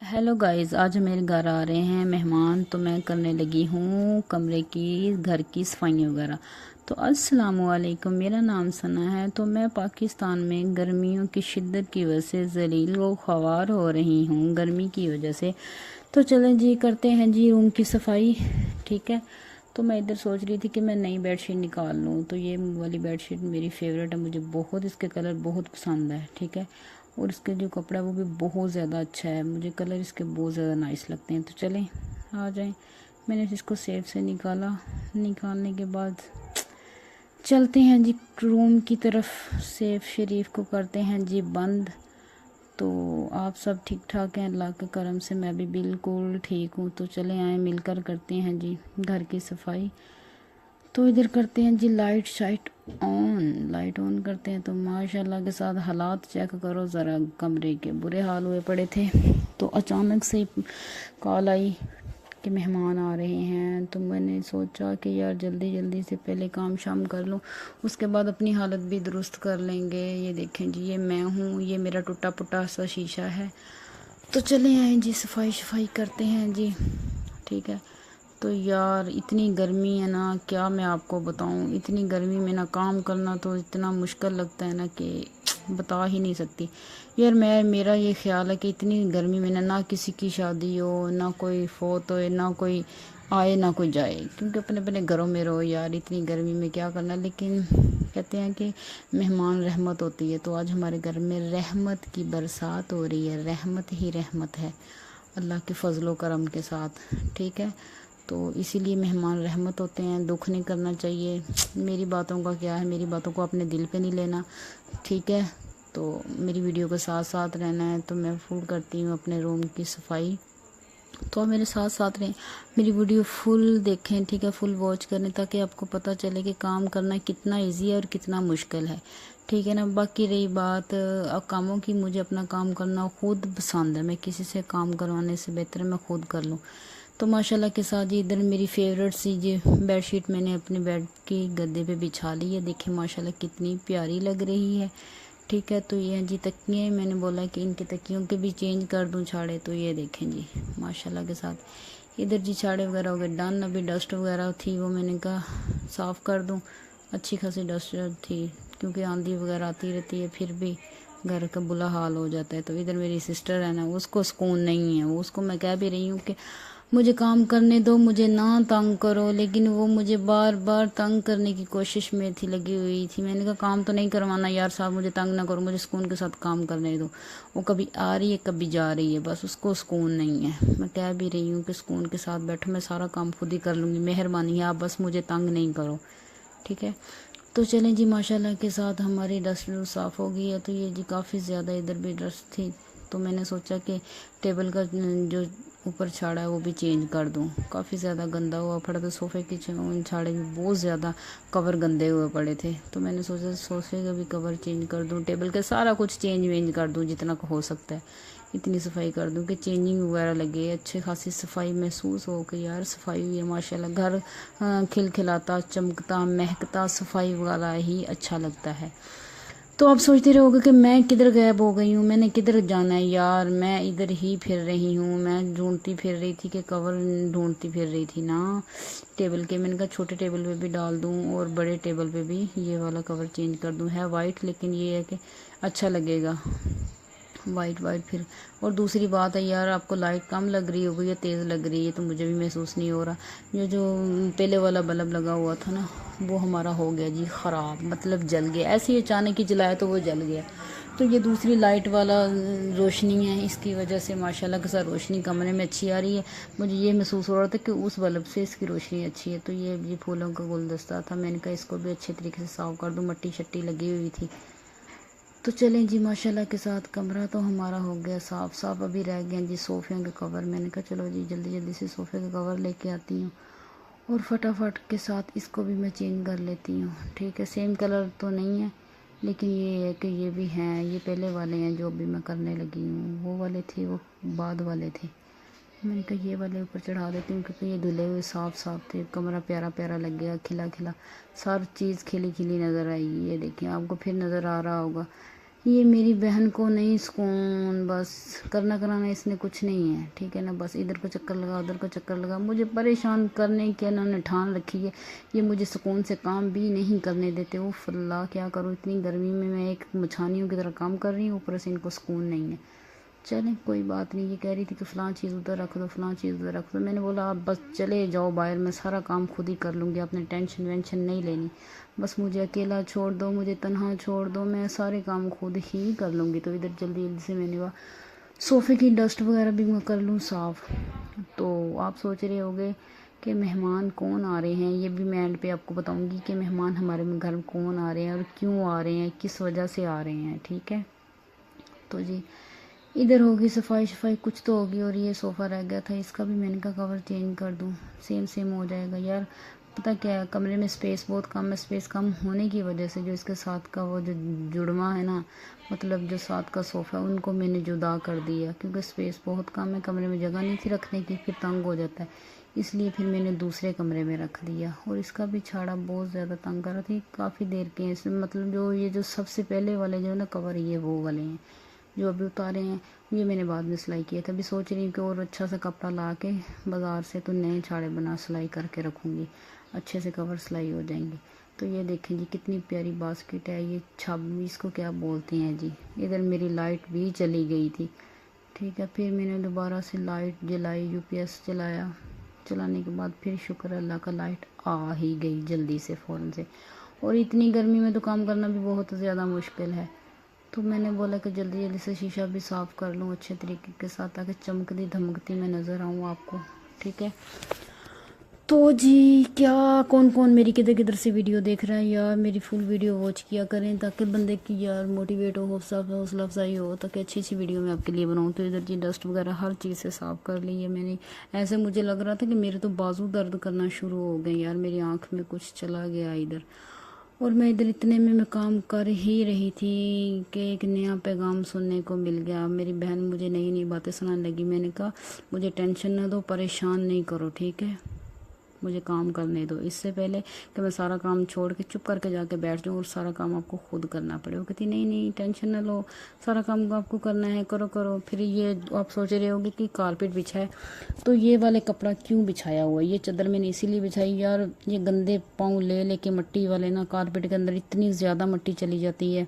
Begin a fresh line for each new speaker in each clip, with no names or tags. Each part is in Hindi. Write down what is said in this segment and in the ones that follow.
हेलो गाइस, आज मेरे घर आ रहे हैं मेहमान। तो मैं करने लगी हूँ कमरे की, घर की सफाई वगैरह। तो अस्सलाम वालेकुम, मेरा नाम सना है। तो मैं पाकिस्तान में गर्मियों की शिद्दत की वजह से जलील व ख्वार हो रही हूँ, गर्मी की वजह से। तो चलें जी, करते हैं जी रूम की सफाई। ठीक है। तो मैं इधर सोच रही थी कि मैं नई बेडशीट निकाल लूँ। तो ये वाली बेडशीट मेरी फेवरेट है, मुझे बहुत इसके कलर बहुत पसंद है। ठीक है। और इसके जो कपड़ा है वो भी बहुत ज़्यादा अच्छा है, मुझे कलर इसके बहुत ज़्यादा नाइस लगते हैं। तो चलें आ जाएं। मैंने इसको सेफ से निकाला। निकालने के बाद चलते हैं जी रूम की तरफ। सेफ शरीफ को करते हैं जी बंद। तो आप सब ठीक ठाक हैं, अल्लाह के करम से मैं भी बिल्कुल ठीक हूँ। तो चले आए मिलकर करते हैं जी घर की सफाई। तो इधर करते हैं जी लाइट शाइट ऑन। लाइट ऑन करते हैं तो माशाल्लाह के साथ हालात चेक करो ज़रा, कमरे के बुरे हाल हुए पड़े थे। तो अचानक से कॉल आई कि मेहमान आ रहे हैं। तो मैंने सोचा कि यार जल्दी जल्दी से पहले काम शाम कर लूँ, उसके बाद अपनी हालत भी दुरुस्त कर लेंगे। ये देखें जी, ये मैं हूँ, ये मेरा टूटा फूटा सा शीशा है। तो चले आए जी, सफाई शफाई करते हैं जी। ठीक है। तो यार इतनी गर्मी है ना, क्या मैं आपको बताऊं। इतनी गर्मी में ना काम करना तो इतना मुश्किल लगता है ना कि बता ही नहीं सकती। यार मेरा ये ख्याल है कि इतनी गर्मी में ना किसी की शादी हो, ना कोई फोत हो, ना कोई आए ना कोई जाए, क्योंकि अपने अपने घरों में रहो यार। इतनी गर्मी में क्या करना। लेकिन कहते हैं कि मेहमान रहमत होती है। तो आज हमारे घर में रहमत की बरसात हो रही है, रहमत ही रहमत है अल्लाह के फजलो करम के साथ। ठीक है। तो इसीलिए मेहमान रहमत होते हैं, दुख नहीं करना चाहिए। मेरी बातों का क्या है, मेरी बातों को अपने दिल पे नहीं लेना। ठीक है। तो मेरी वीडियो के साथ साथ रहना है। तो मैं फुल करती हूँ अपने रूम की सफाई। तो आप मेरे साथ साथ रहें, मेरी वीडियो फुल देखें। ठीक है, फुल वॉच करें ताकि आपको पता चले कि काम करना कितना इजी है और कितना मुश्किल है। ठीक है ना। बाकी रही बात कामों की, मुझे अपना काम करना खुद पसंद है। मैं किसी से काम करवाने से बेहतर मैं खुद कर लूँ। तो माशाल्लाह के साथ जी इधर मेरी फेवरेट सी जी बेडशीट मैंने अपने बेड की गद्दे पे बिछा ली है। देखिए माशाल्लाह कितनी प्यारी लग रही है। ठीक है। तो ये हैं जी तकिए, मैंने बोला कि इनके तकियों के भी चेंज कर दूं छाड़े। तो ये देखें जी माशाल्लाह के साथ इधर जी छाड़े वगैरह हो गए डन। अभी डस्ट वगैरह थी वो मैंने कहा साफ़ कर दूं। अच्छी खासी डस्ट थी, क्योंकि आंधी वगैरह आती रहती है, फिर भी घर का बुरा हाल हो जाता है। तो इधर मेरी सिस्टर है ना, उसको सुकून नहीं है। वो उसको मैं कह भी रही हूँ कि मुझे काम करने दो, मुझे ना तंग करो, लेकिन वो मुझे बार बार तंग करने की कोशिश में थी, लगी हुई थी। मैंने कहा काम तो नहीं करवाना यार साहब, मुझे तंग ना करो, मुझे सुकून के साथ काम करने दो। वो कभी आ रही है कभी जा रही है, बस उसको सुकून नहीं है। मैं कह भी रही हूँ कि सुकून के साथ बैठो, मैं सारा काम खुद ही कर लूँगी, मेहरबानी है, आप बस मुझे तंग नहीं करो। ठीक है। तो चलें जी, माशाल्लाह के साथ हमारी डस्ट साफ़ हो गई है। तो ये जी काफ़ी ज़्यादा इधर भी डस्ट थी। तो मैंने सोचा कि टेबल का जो ऊपर छाड़ा है वो भी चेंज कर दूं, काफ़ी ज़्यादा गंदा हुआ पड़ा। तो सोफ़े की छाड़े भी बहुत ज़्यादा कवर गंदे हुए पड़े थे। तो मैंने सोचा सोफ़े का भी कवर चेंज कर दूं, टेबल का सारा कुछ चेंज वेंज कर दूं, जितना हो सकता है इतनी सफाई कर दूं कि चेंजिंग वगैरह लगे, अच्छी खासी सफाई महसूस हो कि यार सफाई हुई है माशाल्लाह। घर खिलखिलाता चमकता महकता सफाई वाला ही अच्छा लगता है। तो आप सोचते रहोगे कि मैं किधर गायब हो गई हूँ, मैंने किधर जाना है यार, मैं इधर ही फिर रही हूँ। मैं ढूंढती फिर रही थी कि कवर ढूंढती फिर रही थी ना टेबल के। मैंने कहा छोटे टेबल पे भी डाल दूँ और बड़े टेबल पे भी ये वाला कवर चेंज कर दूँ। है वाइट, लेकिन ये है कि अच्छा लगेगा वाइट वाइट फिर। और दूसरी बात है यार, आपको लाइट कम लग रही होगी या तेज़ लग रही है, तो मुझे भी महसूस नहीं हो रहा। ये जो पहले वाला बल्ब लगा हुआ था ना, वो हमारा हो गया जी ख़राब, मतलब जल गया। ऐसे ही अचानक ही जलाया तो वो जल गया। तो ये दूसरी लाइट वाला रोशनी है, इसकी वजह से माशाल्लाह के साथ रोशनी कमरे में अच्छी आ रही है। मुझे ये महसूस हो रहा था कि उस बल्ब से इसकी रोशनी अच्छी है। तो ये फूलों का गुलदस्ता था, मैंने कहा इसको भी अच्छे तरीके से साफ़ कर दूँ, मट्टी शट्टी लगी हुई थी। तो चलें जी, माशाल्लाह के साथ कमरा तो हमारा हो गया साफ़ साफ़। अभी रह गए जी सोफ़े के कवर। मैंने कहा चलो जी जल्दी जल्दी से सोफ़े के कवर लेके आती हूँ और फटाफट के साथ इसको भी मैं चेंज कर लेती हूँ। ठीक है। सेम कलर तो नहीं है, लेकिन ये है कि ये भी हैं, ये पहले वाले हैं जो अभी मैं करने लगी हूँ। वो वाले थे, वो बाद वाले थे। मैंने कहा ये वाले ऊपर चढ़ा देती हूँ, क्योंकि ये धुले हुए साफ़ साफ़ थे। कमरा प्यारा प्यारा लग गया, खिला खिला, सारी चीज़ खिली खिली नज़र आएगी। ये देखिए आपको फिर नज़र आ रहा होगा ये मेरी बहन को नहीं सुकून, बस करना कराना इसने कुछ नहीं है, ठीक है ना। बस इधर को चक्कर लगा, उधर को चक्कर लगा, मुझे परेशान करने की इन्होंने ठान रखी है। ये मुझे सुकून से काम भी नहीं करने देते। वो अल्लाह क्या करूँ, इतनी गर्मी में मैं एक मछानियों की तरह काम कर रही हूँ, ऊपर से इनको सुकून नहीं है। चलें कोई बात नहीं। ये कह रही थी कि फ़लाँ चीज़ उधर रख दो, फ़लाँ चीज़ उधर रख दो। मैंने बोला आप बस चले जाओ बाहर, मैं सारा काम खुद ही कर लूँगी, आपने टेंशन वेंशन नहीं लेनी। बस मुझे अकेला छोड़ दो, मुझे तन्हा छोड़ दो, मैं सारे काम खुद ही कर लूँगी। तो इधर जल्दी जल्दी से मैंने कहा सोफ़े की डस्ट वगैरह भी मैं कर लूँ साफ़। तो आप सोच रहे होगे कि मेहमान कौन आ रहे हैं, ये भी मैं एंड पे आपको बताऊँगी कि मेहमान हमारे घर में कौन आ रहे हैं और क्यों आ रहे हैं, किस वजह से आ रहे हैं, ठीक है। तो जी इधर होगी सफाई शफाई कुछ तो होगी। और ये सोफ़ा रह गया था, इसका भी मैंने कहा कवर चेंज कर दूँ, सेम सेम हो जाएगा। यार पता क्या है, कमरे में स्पेस बहुत कम है। स्पेस कम होने की वजह से जो इसके साथ का वो जो जुड़वा है ना, मतलब जो साथ का सोफ़ा है, उनको मैंने जुदा कर दिया, क्योंकि स्पेस बहुत कम है, कमरे में जगह नहीं थी रखने की, फिर तंग हो जाता है, इसलिए फिर मैंने दूसरे कमरे में रख दिया। और इसका भी छाड़ा बहुत ज़्यादा तंग कर रहा था, काफ़ी देर के हैं। मतलब जो ये जो सबसे पहले वाले जो है ना कवर, ये वो वाले हैं जो अभी उतारे हैं, ये मैंने बाद में सिलाई किया था। अभी सोच रही हूँ कि और अच्छा सा कपड़ा ला के बाज़ार से तो नए छाड़े बना सिलाई करके रखूँगी, अच्छे से कवर सिलाई हो जाएंगे। तो ये देखें जी कितनी प्यारी बास्केट है। ये 26 को क्या बोलते हैं जी। इधर मेरी लाइट भी चली गई थी, ठीक है। फिर मैंने दोबारा से लाइट जलाई, यूपीएस चलाया, चलाने के बाद फिर शुक्र अल्लाह का लाइट आ ही गई जल्दी से फ़ौरन से। और इतनी गर्मी में तो काम करना भी बहुत ज़्यादा मुश्किल है। तो मैंने बोला कि जल्दी जल्दी से शीशा भी साफ़ कर लूँ अच्छे तरीके के साथ, ताकि चमकती धमकती मैं नज़र आऊँ आपको, ठीक है। तो जी क्या कौन कौन मेरी किधर किधर से वीडियो देख रहा है यार, मेरी फुल वीडियो वॉच किया करें, ताकि बंदे की यार मोटिवेट हो, हौसला अफजाई हो, ताकि अच्छी अच्छी वीडियो मैं आपके लिए बनाऊँ। तो इधर जी डस्ट वगैरह हर चीज़ से साफ़ कर ली है मैंने। ऐसे मुझे लग रहा था कि मेरे तो बाजू दर्द करना शुरू हो गए यार, मेरी आँख में कुछ चला गया इधर। और मैं इधर इतने में मैं काम कर ही रही थी कि एक नया पैगाम सुनने को मिल गया। मेरी बहन मुझे नई नई बातें सुनाने लगी। मैंने कहा मुझे टेंशन ना दो, परेशान नहीं करो, ठीक है, मुझे काम करने दो, इससे पहले कि मैं सारा काम छोड़ के चुप करके जाके बैठ जाऊँ और सारा काम आपको खुद करना पड़े। वो कहती नहीं नहीं टेंशन ना लो, सारा काम आपको करना है, करो करो। फिर ये आप सोच रहे होगे कि कारपेट बिछा है, तो ये वाले कपड़ा क्यों बिछाया हुआ है, ये चादर मैंने इसीलिए बिछाई यार, ये गंदे पाँव ले लेके मट्टी वाले ना कारपेट के अंदर इतनी ज़्यादा मट्टी चली जाती है,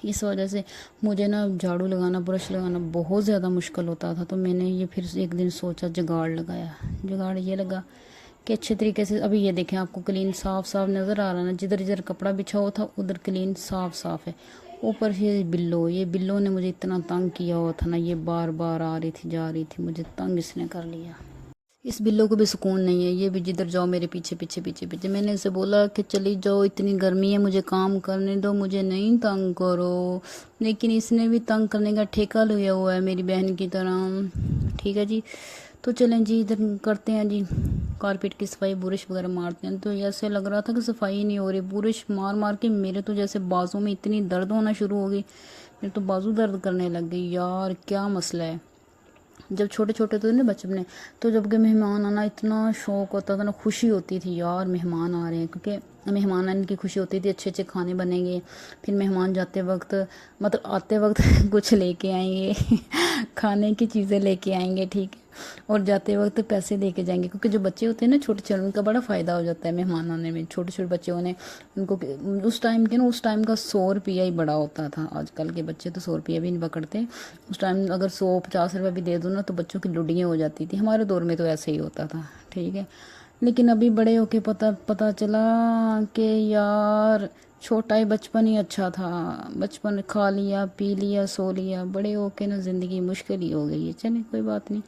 इस वजह से मुझे ना झाड़ू लगाना, ब्रश लगाना बहुत ज़्यादा मुश्किल होता था। तो मैंने ये फिर एक दिन सोचा, जुगाड़ लगाया। जुगाड़ ये लगा कि अच्छे तरीके से अभी ये देखें आपको क्लीन साफ साफ नज़र आ रहा ना, जिधर जिधर कपड़ा बिछा हुआ था उधर क्लीन साफ साफ है। ऊपर ये बिल्लो ने मुझे इतना तंग किया हुआ था ना, ये बार बार आ रही थी जा रही थी, मुझे तंग इसने कर लिया। इस बिल्लो को भी सुकून नहीं है, ये भी जिधर जाओ मेरे पीछे पीछे पीछे पीछे। मैंने इसे बोला कि चली जाओ, इतनी गर्मी है, मुझे काम करने दो, मुझे नहीं तंग करो, लेकिन इसने भी तंग करने का ठेका लिया हुआ है मेरी बहन की तरह, ठीक है जी। तो चलें जी इधर करते हैं जी कारपेट की सफाई, बुरश वगैरह मारते हैं। तो ऐसे लग रहा था कि सफाई नहीं हो रही, बुरश मार मार के मेरे तो जैसे बाजू में इतनी दर्द होना शुरू हो गई, मेरे तो बाजू दर्द करने लग गई यार, क्या मसला है। जब छोटे छोटे थे ना बचपने, तो जब के मेहमान आना इतना शौक होता था ना, खुशी होती थी यार मेहमान आ रहे हैं, क्योंकि मेहमान आने की खुशी होती थी, अच्छे अच्छे खाने बनेंगे। फिर मेहमान जाते वक्त मतलब आते वक्त कुछ लेके आएंगे खाने की चीज़ें लेके आएंगे, ठीक है, और जाते वक्त पैसे लेके जाएंगे, क्योंकि जो बच्चे होते हैं ना छोटे छोटे, उनका बड़ा फ़ायदा हो जाता है मेहमान आने में। छोटे छोटे बच्चों ने उनको उस टाइम के ना, उस टाइम का 100 रुपया ही बड़ा होता था, आजकल के बच्चे तो 100 रुपया भी नहीं पकड़ते। उस टाइम अगर 100-50 रुपये भी दे दो ना तो बच्चों की लुडियाँ हो जाती थी, हमारे दौर में तो ऐसे ही होता था, ठीक है। लेकिन अभी बड़े होके पता चला कि यार छोटा ही बचपन ही अच्छा था, बचपन खा लिया पी लिया सो लिया, बड़े होके ना ज़िंदगी मुश्किल ही हो गई है। चले कोई बात नहीं,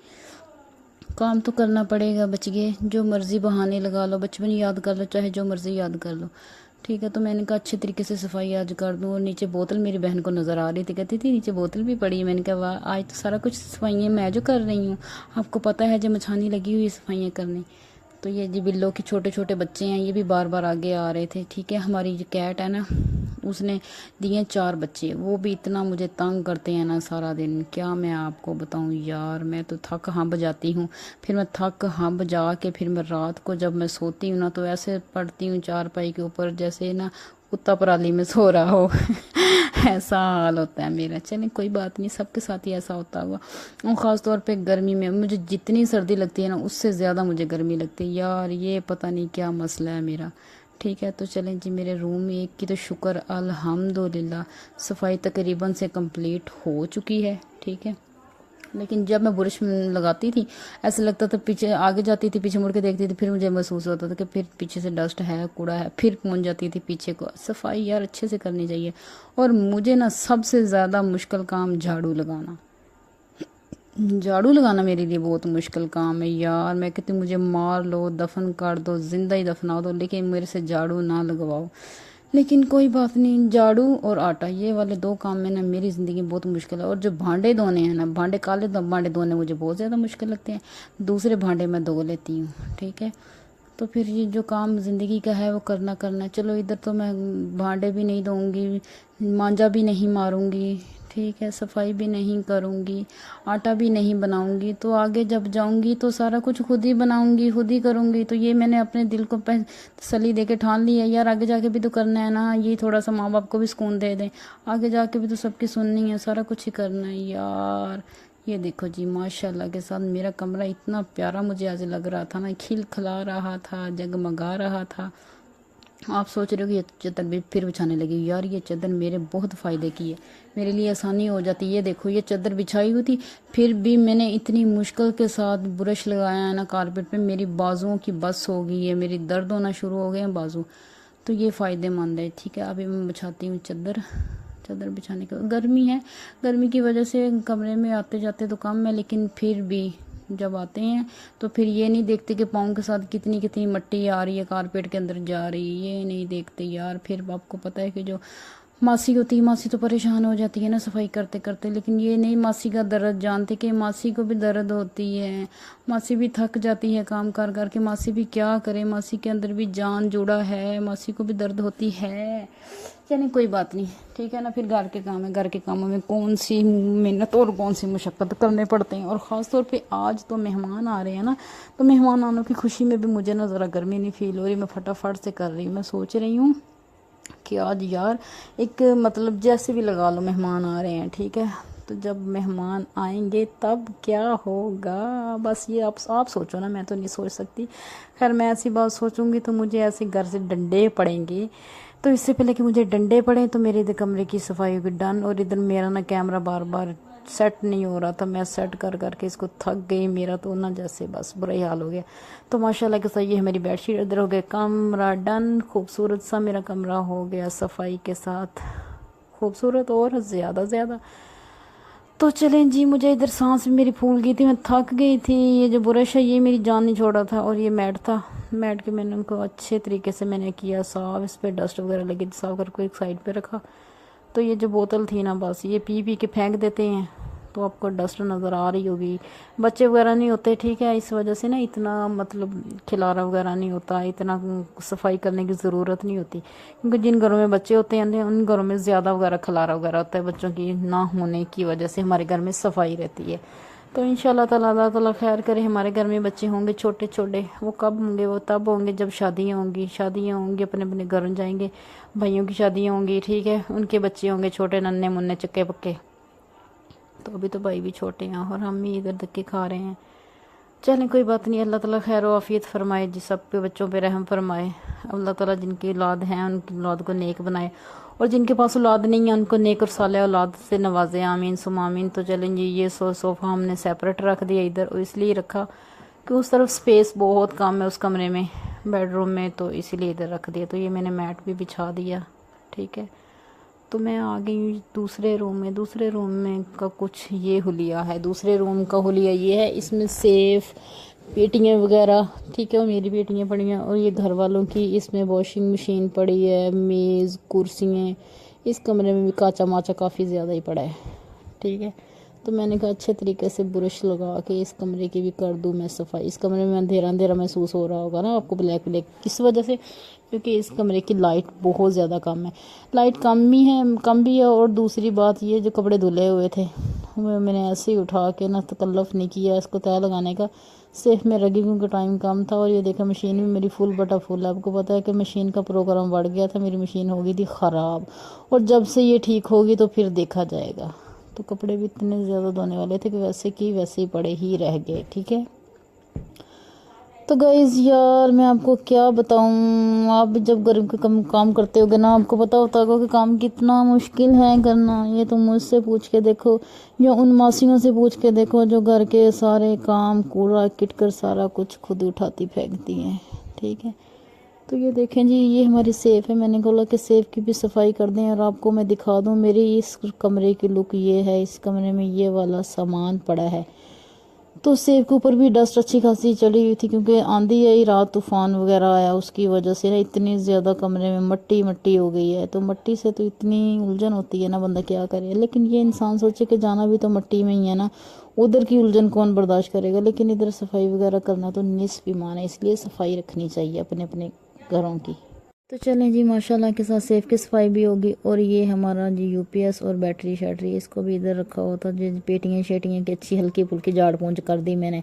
काम तो करना पड़ेगा, बच गए, जो मर्ज़ी बहाने लगा लो, बचपन याद कर लो, चाहे जो मर्ज़ी याद कर लो, ठीक है। तो मैंने कहा अच्छे तरीके से सफाई आज कर दूँ। और नीचे बोतल मेरी बहन को नज़र आ रही थी, कहती थी नीचे बोतल भी पड़ी है। मैंने कहा वाह, आज तो सारा कुछ सफाइयाँ मैं जो कर रही हूँ, आपको पता है जो मछानी लगी हुई सफाइयाँ करने। तो ये जी बिल्लो के छोटे छोटे बच्चे हैं, ये भी बार बार आगे आ रहे थे, ठीक है। हमारी जो कैट है ना, उसने दिए 4 बच्चे, वो भी इतना मुझे तंग करते हैं ना सारा दिन, क्या मैं आपको बताऊं यार, मैं तो थक हांब जाती हूँ। फिर मैं थक हांब जा के फिर मैं रात को जब मैं सोती हूँ ना, तो ऐसे पड़ती हूँ चारपाई के ऊपर जैसे ना कुत्ता पराली में सो रहा हो ऐसा हाल होता है मेरा। चलिए कोई बात नहीं, सबके साथ ही ऐसा होता होगा। और ख़ास तौर पे गर्मी में मुझे जितनी सर्दी लगती है ना, उससे ज़्यादा मुझे गर्मी लगती है यार, ये पता नहीं क्या मसला है मेरा। ठीक है, तो चलें जी, मेरे रूम एक की तो शुक्र अल्हम्दुलिल्लाह सफाई तकरीबन से कंप्लीट हो चुकी है। ठीक है, लेकिन जब मैं बुरश लगाती थी ऐसा लगता था, पीछे आगे जाती थी पीछे मुड़ के देखती थी, फिर मुझे महसूस होता था कि फिर पीछे से डस्ट है, कूड़ा है, फिर पहुंच जाती थी पीछे को। सफाई यार अच्छे से करनी चाहिए। और मुझे ना सबसे ज़्यादा मुश्किल काम झाड़ू लगाना, झाड़ू लगाना मेरे लिए बहुत मुश्किल काम है यार। मैं कहती हूँ मुझे मार लो, दफन कर दो, जिंदा ही दफना दो, लेकिन मेरे से झाड़ू ना लगवाओ। लेकिन कोई बात नहीं, झाड़ू और आटा ये वाले दो काम में ना मेरी ज़िंदगी में बहुत मुश्किल है। और जो भांडे धोने हैं ना, भांडे काले भांडे धोने मुझे बहुत ज़्यादा मुश्किल लगते हैं, दूसरे भांडे मैं धो लेती हूँ। ठीक है, तो फिर ये जो काम ज़िंदगी का है वो करना करना है। चलो इधर तो मैं भांडे भी नहीं धोऊंगी, मांजा भी नहीं मारूंगी, ठीक है, सफाई भी नहीं करूंगी, आटा भी नहीं बनाऊंगी, तो आगे जब जाऊंगी तो सारा कुछ खुद ही बनाऊंगी, खुद ही करूंगी। तो ये मैंने अपने दिल को तसल्ली दे के ठान ली है यार, आगे जाके भी तो करना है ना, ये थोड़ा सा माँ बाप को भी सुकून दे दें, आगे जाके भी तो सबकी सुननी है, सारा कुछ ही करना है यार। ये देखो जी, माशाल्लाह के साथ मेरा कमरा इतना प्यारा मुझे आज लग रहा था ना, खिल खिला रहा था, जगमगा रहा था। आप सोच रहे हो कि ये चादर भी फिर बिछाने लगी यार, ये चादर मेरे बहुत फ़ायदे की है, मेरे लिए आसानी हो जाती है। ये देखो, ये चादर बिछाई हुई थी, फिर भी मैंने इतनी मुश्किल के साथ ब्रश लगाया है ना कारपेट पे, मेरी बाजुओं की बस हो गई है, मेरी दर्द होना शुरू हो गए हैं बाजू। तो ये फ़ायदेमंद है। ठीक है, अभी मैं बिछाती हूँ चादर। चादर बिछाने के गर्मी है, गर्मी की वजह से कमरे में आते जाते तो कम है, लेकिन फिर भी जब आते हैं तो फिर ये नहीं देखते कि पाँव के साथ कितनी कितनी मिट्टी आ रही है, कारपेट के अंदर जा रही है, ये नहीं देखते यार। फिर आपको पता है कि जो मासी होती है, मासी तो परेशान हो जाती है ना सफाई करते करते, लेकिन ये नहीं मासी का दर्द जानते कि मासी को भी दर्द होती है, मासी भी थक जाती है काम कर कर के, मासी भी क्या करे, मासी के अंदर भी जान जुड़ा है, मासी को भी दर्द होती है। यानी कोई बात नहीं, ठीक है ना। फिर घर के काम है, घर के कामों में कौन सी मेहनत और कौन सी मुशक्क़त करने पड़ते हैं। और ख़ास तौर पे आज तो मेहमान आ रहे हैं ना, तो मेहमान आने की खुशी में भी मुझे ना ज़रा गर्मी नहीं फील हो रही, मैं फटाफट से कर रही हूँ। मैं सोच रही हूँ कि आज यार एक मतलब जैसे भी लगा लो मेहमान आ रहे हैं, ठीक है, तो जब मेहमान आएंगे तब क्या होगा, बस ये आप सोचो ना, मैं तो नहीं सोच सकती। खैर मैं ऐसी बात सोचूंगी तो मुझे ऐसे घर से डंडे पड़ेंगे, तो इससे पहले कि मुझे डंडे पड़े तो मेरे इधर कमरे की सफाई होगी डन। और इधर मेरा ना कैमरा बार बार सेट नहीं हो रहा था, मैं सेट कर करके इसको थक गई, मेरा तो ना जैसे बस बुरा ही हाल हो गया। तो माशाल्लाह के साथ ये है मेरी बेडशीट, इधर हो गया कमरा डन, खूबसूरत सा मेरा कमरा हो गया सफाई के साथ, खूबसूरत और ज़्यादा। तो चलें जी, मुझे इधर सांस भी मेरी फूल गई थी, मैं थक गई थी। ये जो ब्रश है ये मेरी जान नहीं छोड़ा था, और ये मैट था, मैट के मैंने उनको अच्छे तरीके से मैंने किया साफ, इस पर डस्ट वगैरह लगी साफ करके एक साइड पे रखा। तो ये जो बोतल थी ना, बस ये पी के फेंक देते हैं, तो आपको डस्ट नज़र आ रही होगी। बच्चे वगैरह नहीं होते, ठीक है, इस वजह से ना इतना मतलब खिलारा वगैरह नहीं होता, इतना सफाई करने की ज़रूरत नहीं होती, क्योंकि जिन घरों में बच्चे होते हैं उन घरों में ज़्यादा वगैरह खिलारा वगैरह होता है, बच्चों की ना होने की वजह से हमारे घर में सफाई रहती है। तो इंशाल्लाह ताला अल्लाह ताला खैर करे, हमारे घर में बच्चे होंगे छोटे छोटे, वो कब होंगे, वो तब होंगे जब शादियाँ होंगी, अपने अपने घर जाएंगे, भाइयों की शादियाँ होंगी, ठीक है, उनके बच्चे होंगे छोटे नन्हे मुन्ने चक्के पक्के। तो अभी तो भाई भी छोटे हैं और हम ही इधर धक्के खा रहे हैं। चलें कोई बात नहीं, अल्लाह ताला खैर आफियत फरमाए जी, सबके बच्चों पे रहम फरमाए। अल्लाह ताला जिनकी औलाद हैं उनकी औलाद को नेक बनाए, और जिनके पास औलाद नहीं है उनको नेक और साले औलाद से नवाजे, आमीन सुम आमीन। तो चलें जी, ये सोफ़ा हमने सेपरेट रख दिया इधर, और इसलिए रखा कि उस तरफ स्पेस बहुत कम है उस कमरे में, बेडरूम में, तो इसीलिए इधर रख दिया। तो ये मैंने मैट भी बिछा दिया, ठीक है। तो मैं आ गई दूसरे रूम में। दूसरे रूम में का कुछ ये हुलिया है, दूसरे रूम का हुलिया ये है, इसमें सेफ पेटियाँ वगैरह, ठीक है, और मेरी पेटियाँ पड़ी हैं, और ये घर वालों की, इसमें वॉशिंग मशीन पड़ी है, मेज़ कुर्सियाँ, इस कमरे में भी काचा माचा काफ़ी ज़्यादा ही पड़ा है, ठीक है। तो मैंने कहा अच्छे तरीके से ब्रश लगा के इस कमरे की भी कर दूँ मैं सफाई। इस कमरे में अंधेरा अंधेरा महसूस हो रहा होगा ना आपको, ब्लैक ब्लैक, किस वजह से, क्योंकि इस कमरे की लाइट बहुत ज़्यादा कम है, लाइट कम भी है, और दूसरी बात ये जो कपड़े धुले हुए थे मैंने ऐसे ही उठा के ना तकल्लुफ़ नहीं किया इसको तय लगाने का, सिर्फ मैं लगी क्योंकि टाइम कम था। और ये देखा मशीन भी मेरी फुल बटा फुल है। आपको पता है कि मशीन का प्रोग्राम बढ़ गया था, मेरी मशीन हो गई थी ख़राब, और जब से ये ठीक होगी तो फिर देखा जाएगा। तो कपड़े भी इतने ज़्यादा धोने वाले थे कि वैसे की वैसे ही पड़े ही रह गए। ठीक है, तो गाइज़ यार मैं आपको क्या बताऊँ, आप भी जब घर के काम करते होगे ना, आपको पता होता होगा कि काम कितना मुश्किल है करना। ये तो मुझसे पूछ के देखो या उन मासियों से पूछ के देखो जो घर के सारे काम कूड़ा किटकर सारा कुछ खुद उठाती फेंकती हैं। ठीक है, तो ये देखें जी, ये हमारी सेफ़ है। मैंने बोला कि सेफ़ की भी सफाई कर दें और आपको मैं दिखा दूँ मेरी इस कमरे की लुक ये है। इस कमरे में ये वाला सामान पड़ा है। तो सेब के ऊपर भी डस्ट अच्छी खासी चढ़ी हुई थी क्योंकि आंधी आई रात, तूफान वगैरह आया, उसकी वजह से ना इतनी ज़्यादा कमरे में मट्टी मट्टी हो गई है। तो मट्टी से तो इतनी उलझन होती है ना, बंदा क्या करे। लेकिन ये इंसान सोचे कि जाना भी तो मट्टी में ही है ना, उधर की उलझन कौन बर्दाश्त करेगा। लेकिन इधर सफाई वगैरह करना तो निस्फ ईमान है, इसलिए सफाई रखनी चाहिए अपने अपने घरों की। तो चलें जी, माशाल्लाह के साथ सेफ की सफाई भी होगी। और ये हमारा जी यूपीएस और बैटरी शैटरी, इसको भी इधर रखा हुआ था। जी पेटियाँ शेटियाँ की अच्छी हल्की फुल्की झाड़ पोंछ कर दी मैंने।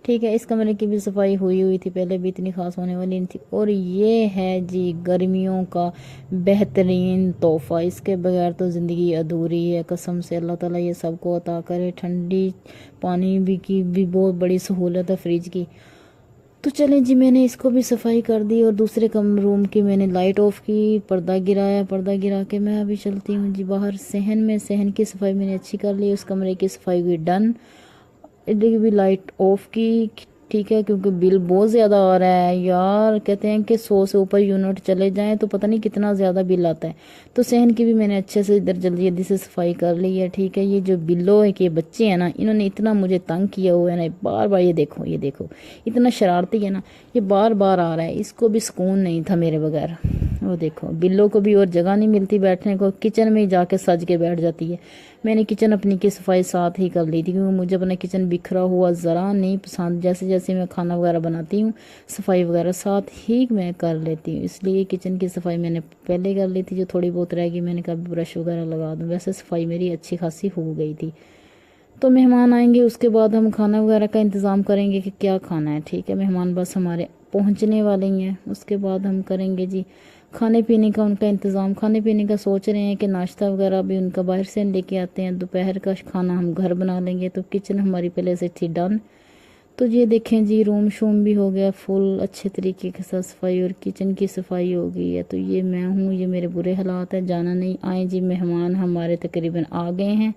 ठीक है, इस कमरे की भी सफाई हुई थी, पहले भी इतनी खास होने वाली नहीं थी। और ये है जी गर्मियों का बेहतरीन तोहफ़ा, इसके बगैर तो ज़िंदगी अधूरी है। कसम से अल्लाह ताला ये सबको अता करे। ठंडी पानी भी की भी बहुत बड़ी सहूलत है फ्रिज की। तो चलें जी, मैंने इसको भी सफाई कर दी और दूसरे रूम की मैंने लाइट ऑफ की, पर्दा गिराया। पर्दा गिरा के मैं अभी चलती हूँ जी बाहर सहन में। सहन की सफाई मैंने अच्छी कर ली, उस कमरे की सफाई हुई डन। इधर की भी लाइट ऑफ की। ठीक है, क्योंकि बिल बहुत ज़्यादा आ रहा है यार। कहते हैं कि 100 से ऊपर यूनिट चले जाएं तो पता नहीं कितना ज़्यादा बिल आता है। तो सहन की भी मैंने अच्छे से इधर जल्दी जल्दी से सफाई कर ली है। ठीक है, ये जो बिल्लो है कि बच्चे हैं ना, इन्होंने इतना मुझे तंग किया हुआ है ना, बार बार ये देखो इतना शरारती है ना, ये बार बार आ रहा है। इसको भी सुकून नहीं था मेरे बगैर। वो देखो बिल्लो को भी और जगह नहीं मिलती बैठने को, किचन में ही जाके सज के बैठ जाती है। मैंने किचन अपनी की सफाई साथ ही कर ली थी क्योंकि मुझे अपना किचन बिखरा हुआ ज़रा नहीं पसंद। जैसे जैसे मैं खाना वगैरह बनाती हूँ सफाई वगैरह साथ ही मैं कर लेती हूँ, इसलिए किचन की सफाई मैंने पहले कर ली थी। जो थोड़ी बहुत रह गई मैंने कहा ब्रश वगैरह लगा दूँ। वैसे सफाई मेरी अच्छी खासी हो गई थी। तो मेहमान आएंगे उसके बाद हम खाना वगैरह का इंतज़ाम करेंगे कि क्या खाना है। ठीक है, मेहमान बस हमारे पहुंचने वाले ही हैं, उसके बाद हम करेंगे जी खाने पीने का उनका इंतज़ाम। खाने पीने का सोच रहे हैं कि नाश्ता वगैरह भी उनका बाहर से लेके आते हैं। दोपहर का खाना हम घर बना लेंगे। तो किचन हमारी पहले से थी डन। तो ये देखें जी, रूम शूम भी हो गया फुल अच्छे तरीके के साथ सफाई, और किचन की सफाई हो गई है। तो ये मैं हूँ, ये मेरे बुरे हालात हैं, जाना नहीं। आए जी, मेहमान हमारे तकरीबन आ गए हैं।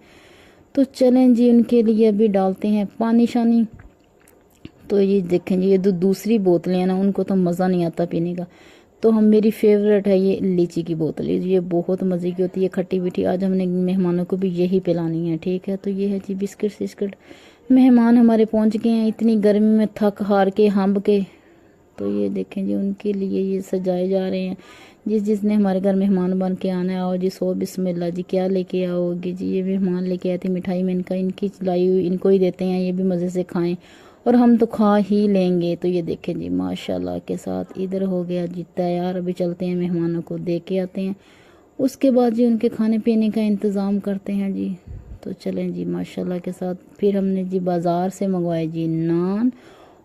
तो चलें जी, उनके लिए अभी डालते हैं पानी शानी। तो ये देखें जी, ये दूसरी बोतलें हैं ना, उनको तो मज़ा नहीं आता पीने का। तो हम मेरी फेवरेट है ये लीची की बोतल, ये बहुत मज़े की होती है, खट्टी मीठी। आज हमने मेहमानों को भी यही पिलानी है। ठीक है, तो ये है जी बिस्किट सिस्किट। मेहमान हमारे पहुंच गए हैं इतनी गर्मी में थक हार के हम्ब के। तो ये देखें जी, उनके लिए ये सजाए जा रहे हैं। जिसने हमारे घर मेहमान बन के आना है, आओ जी, सो बिस्मिल्लाह जी। क्या लेके आओगे जी? ये मेहमान लेके आए थे मिठाई में, इनकी लाई हुई इनको ही देते हैं, ये भी मज़े से खाएं और हम तो खा ही लेंगे। तो ये देखें जी माशाल्लाह के साथ इधर हो गया जी तैयार। अभी चलते हैं मेहमानों को दे के आते हैं, उसके बाद जी उनके खाने पीने का इंतज़ाम करते हैं जी। तो चलें जी माशाल्लाह के साथ। फिर हमने जी बाज़ार से मंगवाए जी नान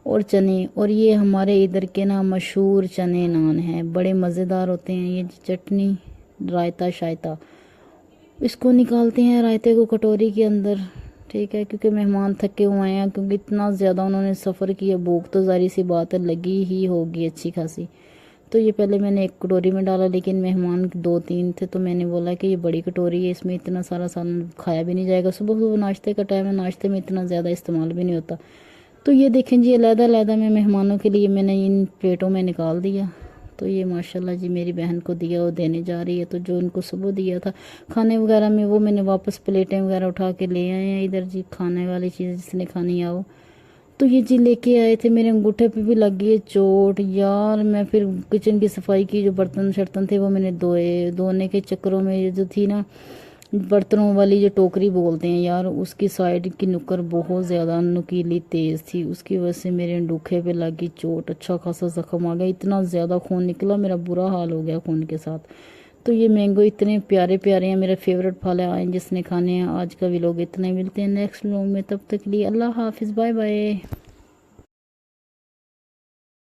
और चने, और ये हमारे इधर के ना मशहूर चने नान हैं, बड़े मज़ेदार होते हैं। ये चटनी रायता शायता, इसको निकालते हैं रायते को कटोरी के अंदर। ठीक है, क्योंकि मेहमान थके हुए हैं, क्योंकि इतना ज़्यादा उन्होंने सफ़र किया, भूख तो ज़ाहिर सी बात है लगी ही होगी अच्छी खासी। तो ये पहले मैंने एक कटोरी में डाला, लेकिन मेहमान 2-3 थे तो मैंने बोला कि ये बड़ी कटोरी है, इसमें इतना सारा सामान खाया भी नहीं जाएगा। सुबह सुबह नाश्ते का टाइम है, नाश्ते में इतना ज़्यादा इस्तेमाल भी नहीं होता। तो ये देखें जी, अलग-अलग में मेहमानों के लिए मैंने इन प्लेटों में निकाल दिया। तो ये माशाल्लाह जी मेरी बहन को दिया, वो देने जा रही है। तो जो उनको सुबह दिया था खाने वगैरह में, वो मैंने वापस प्लेटें वगैरह उठा के ले आए हैं इधर जी। खाने वाली चीज़ जिसने खानी आओ। तो ये जी लेके आए थे, मेरे अंगूठे पे भी लग गई है चोट यार। मैं फिर किचन की सफाई की, जो बर्तन शर्तन थे वो मैंने धोए। धोने के चक्करों में ये जो थी ना बर्तनों वाली जो टोकरी बोलते हैं यार, उसकी साइड की नुक्कर बहुत ज़्यादा नुकीली तेज़ थी, उसकी वजह से मेरे अंगूठे पे लगी चोट। अच्छा खासा जख्म आ गया, इतना ज़्यादा खून निकला, मेरा बुरा हाल हो गया खून के साथ। तो ये मैंगो इतने प्यारे प्यारे हैं, मेरा फेवरेट फल है, जिसने खाने हैं। आज का भी लोग इतने मिलते हैं नेक्स्ट व्लॉग में, तब तक के लिए अल्लाह हाफिज़, बाय बाय।